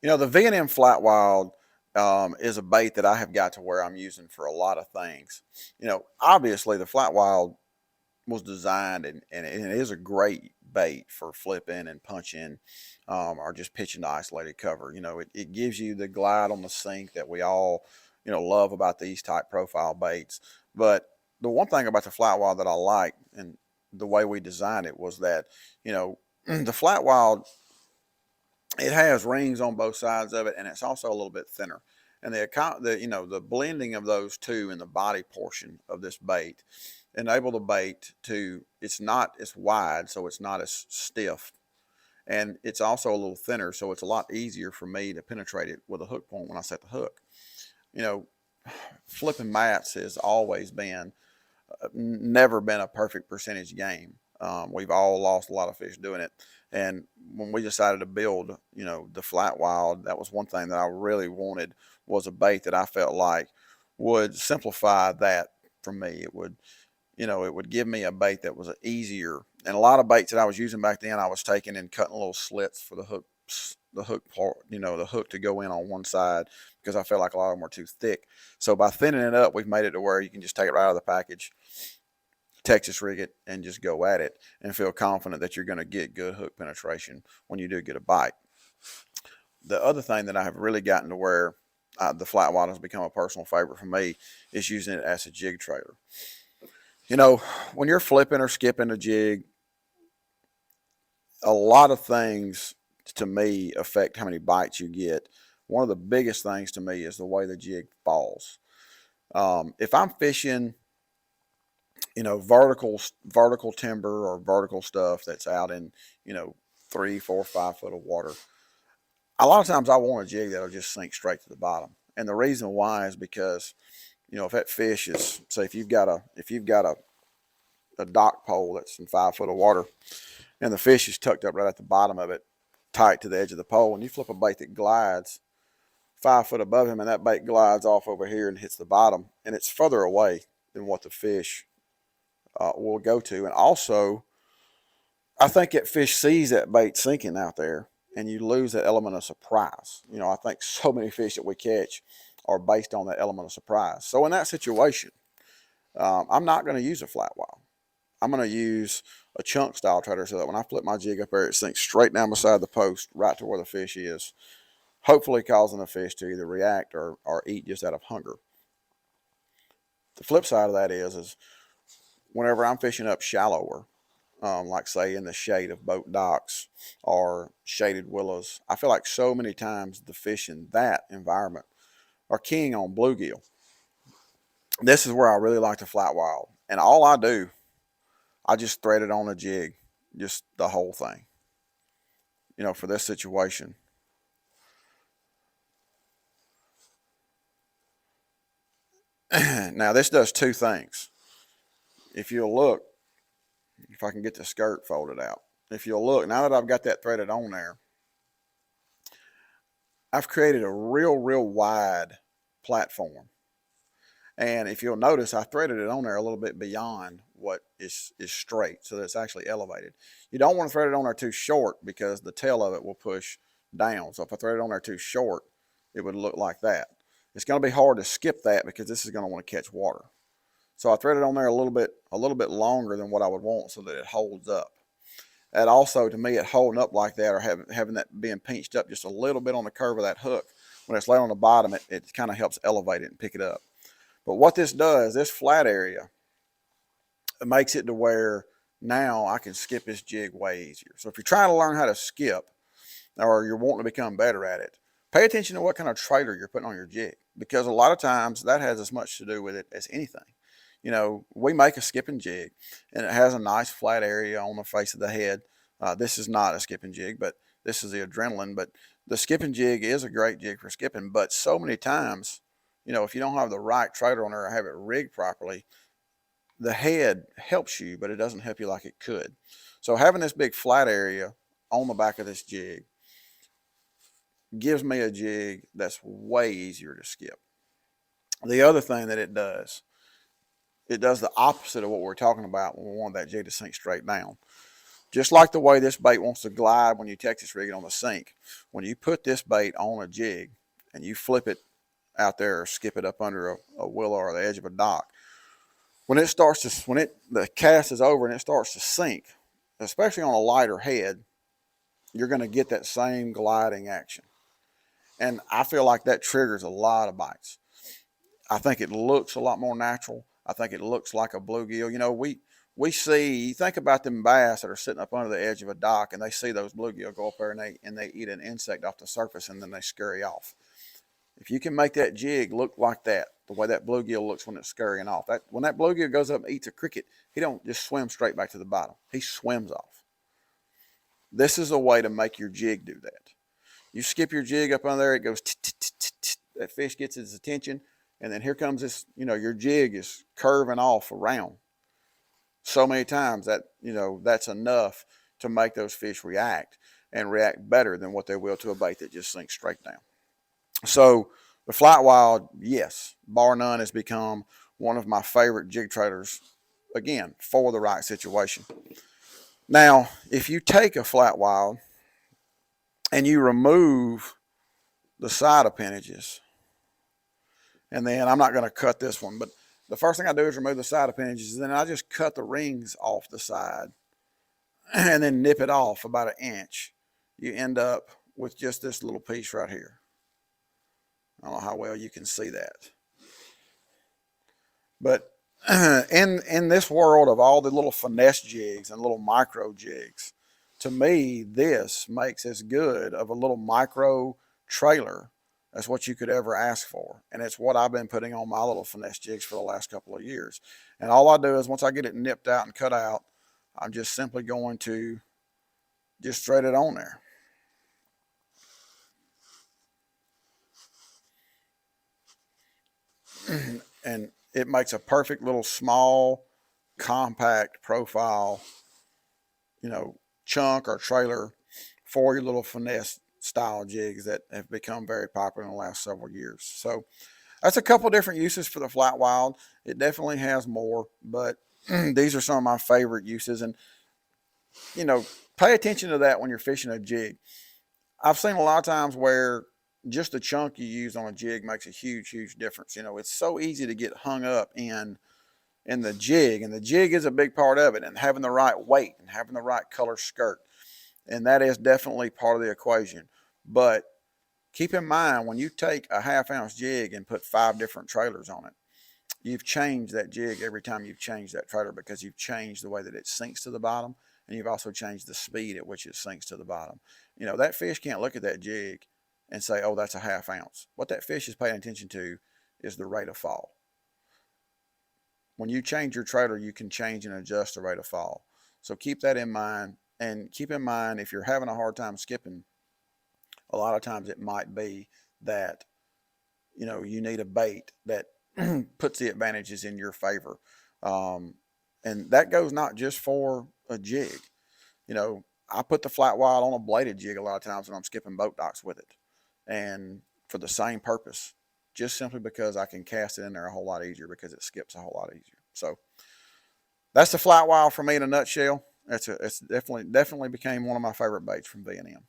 The V&M Flatwild is a bait that I have got to where I'm using for a lot of things. Obviously the Flatwild was designed and it is a great bait for flipping and punching or just pitching to isolated cover. It gives you the glide on the sink that we all, love about these type profile baits. But the one thing about the Flatwild that I like and the way we designed it was that, the Flatwild, it has rings on both sides of it, and it's also a little bit thinner. And the blending of those two in the body portion of this bait enable the bait to, it's not as wide, so it's not as stiff, and it's also a little thinner, so it's a lot easier for me to penetrate it with a hook point when I set the hook. You know, Flipping mats has always been never been a perfect percentage game. We've all lost a lot of fish doing it. And when we decided to build, the Flatwild, that was one thing that I really wanted, was a bait that I felt like would simplify that for me. It would give me a bait that was easier. And a lot of baits that I was using back then, I was taking and cutting little slits for the hook part, the hook to go in on one side, because I felt like a lot of them were too thick. So by thinning it up, we've made it to where you can just take it right out of the package, Texas rig it, and just go at it and feel confident that you're going to get good hook penetration when you do get a bite. The other thing that I have really gotten to where the Flatwild has become a personal favorite for me is using it as a jig trailer. When you're flipping or skipping a jig, a lot of things to me affect how many bites you get. One of the biggest things to me is the way the jig falls. If I'm fishing, vertical timber or vertical stuff that's out in, 3, 4, 5 foot of water, a lot of times I want a jig that'll just sink straight to the bottom. And the reason why is because, if that fish is, say, if you've got a dock pole that's in 5 foot of water, and the fish is tucked up right at the bottom of it, tight to the edge of the pole, and you flip a bait that glides 5 foot above him, and that bait glides off over here and hits the bottom, and it's further away than what the fish will go to. And also, I think that fish sees that bait sinking out there, and you lose that element of surprise. I think so many fish that we catch are based on that element of surprise. So in that situation, I'm not going to use a Flatwild. I'm going to use a chunk style trailer so that when I flip my jig up there, it sinks straight down beside the post, right to where the fish is, hopefully causing the fish to either react or eat just out of hunger. The flip side of that is whenever I'm fishing up shallower, like say in the shade of boat docks or shaded willows, I feel like so many times the fish in that environment are keying on bluegill. This is where I really like the Flatwild. And all I do, I just thread it on a jig, just the whole thing, for this situation. Now, this does two things. If you'll look, if I can get the skirt folded out, if you'll look, now that I've got that threaded on there, I've created a real wide platform. And if you'll notice, I threaded it on there a little bit beyond what is straight, so that it's actually elevated. You don't want to thread it on there too short because the tail of it will push down. So if I thread it on there too short, it would look like that. It's going to be hard to skip that because this is going to want to catch water. So I threaded on there a little bit longer than what I would want so that it holds up. And also, to me, it holding up like that, or having that being pinched up just a little bit on the curve of that hook, when it's laid on the bottom, it kind of helps elevate it and pick it up. But what this does, this flat area, it makes it to where now I can skip this jig way easier. So if you're trying to learn how to skip, or you're wanting to become better at it, pay attention to what kind of trailer you're putting on your jig, because a lot of times that has as much to do with it as anything. We make a skipping jig, and it has a nice flat area on the face of the head. This is not a skipping jig, but this is the adrenaline. But the skipping jig is a great jig for skipping. But so many times, if you don't have the right trailer on there or have it rigged properly, the head helps you, but it doesn't help you like it could. So having this big flat area on the back of this jig gives me a jig that's way easier to skip. The other thing that it does the opposite of what we're talking about when we want that jig to sink straight down. Just like the way this bait wants to glide when you Texas rig it on the sink. When you put this bait on a jig and you flip it out there or skip it up under a willow or the edge of a dock, when the cast is over and it starts to sink, especially on a lighter head, you're going to get that same gliding action. And I feel like that triggers a lot of bites. I think it looks a lot more natural. I think it looks like a bluegill. You know, we see, think about them bass that are sitting up under the edge of a dock and they see those bluegill go up there and they eat an insect off the surface and then they scurry off. If you can make that jig look like that, the way that bluegill looks when it's scurrying off, when that bluegill goes up and eats a cricket, he don't just swim straight back to the bottom. He swims off. This is a way to make your jig do that. You skip your jig up under there, it goes, that fish gets his attention, and then here comes this, your jig is curving off around so many times that, that's enough to make those fish react and react better than what they will to a bait that just sinks straight down. So the Flatwild, yes, bar none, has become one of my favorite jig trailers, again, for the right situation. Now, if you take a Flatwild and you remove the side appendages, and then I'm not going to cut this one, but the first thing I do is remove the side appendages, and then I just cut the rings off the side and then nip it off about an inch. You end up with just this little piece right here. I don't know how well you can see that. But in this world of all the little finesse jigs and little micro jigs, to me, this makes as good of a little micro trailer as what you could ever ask for. And it's what I've been putting on my little finesse jigs for the last couple of years. And all I do is once I get it nipped out and cut out, I'm just simply going to just thread it on there. And it makes a perfect little small, compact profile, chunk or trailer for your little finesse style jigs that have become very popular in the last several years. So that's a couple different uses for the Flatwild. It definitely has more, but these are some of my favorite uses. And, pay attention to that when you're fishing a jig. I've seen a lot of times where just the chunk you use on a jig makes a huge, huge difference. It's so easy to get hung up in the jig, and the jig is a big part of it, and having the right weight and having the right color skirt. And that is definitely part of the equation. But keep in mind, when you take a half-ounce jig and put 5 different trailers on it, you've changed that jig every time you've changed that trailer, because you've changed the way that it sinks to the bottom, and you've also changed the speed at which it sinks to the bottom. That fish can't look at that jig and say, oh, that's a half ounce. What that fish is paying attention to is the rate of fall. When you change your trailer, you can change and adjust the rate of fall. So keep that in mind. And keep in mind, if you're having a hard time skipping, a lot of times it might be that, you need a bait that puts the advantages in your favor. And that goes not just for a jig. I put the Flatwild on a bladed jig a lot of times when I'm skipping boat docks with it. And for the same purpose, just simply because I can cast it in there a whole lot easier because it skips a whole lot easier. So that's the Flatwild for me in a nutshell. It's definitely became one of my favorite baits from V&M.